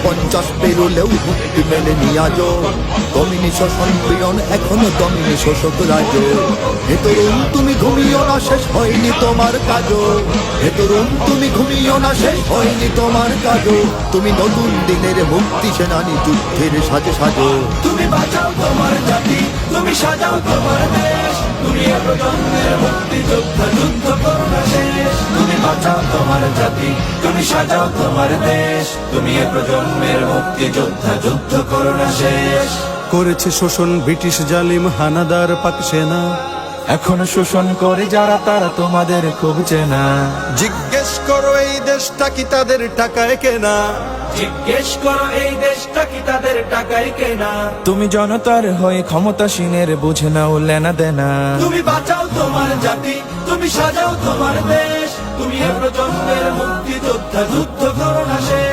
50 পেরোলেও মুক্তি মেলেনি আজও। দমিনী শোষণ পীড়ন এখনো দমিনী শোষক রাজ। হে তরুণ তুমি ঘুমিও না, শেষ হয়নি তোমার কাজও। হে তরুণ তুমি ঘুমিও না, শেষ হয়নি তোমার কাজও। তুমি নতুন দিনের মুক্তি সেনানী, যুদ্ধের সাজে সাজো। তুমি বাঁচাও তোমার জাতি, তুমি সাজাও তোমার দেশ, তুমি এ প্রজন্মের মুক্তি যোদ্ধা, যুদ্ধ করো না শেষ। তুমি বাঁচাও তোমার জাতি, তুমি সাজাও তোমার দেশ, তুমি এ প্রজন্মের মুক্তি যোদ্ধা, যুদ্ধ করো না শেষ। করেছে শোষণ ব্রিটিশ জালিম হানাদার পাক সেনা, এখনো শোষণ করে যারা তারা তোমাদের খুব চেনা। জিজ্ঞেস করো এই দেশটা কি তাদের টাকায় কেনা। জিজ্ঞেস করো এই দেশটা কি তাদের টাকায় কেনা। তুমি জনতার হয়ে ক্ষমতাসীনের বুঝে নাও লেনা দেনা। তুমি বাঁচাও তোমার জাতি, তুমি সাজাও তোমার দেশ, তুমি এ প্রজন্মের মুক্তি যোদ্ধা, যুদ্ধ করো না শেষ।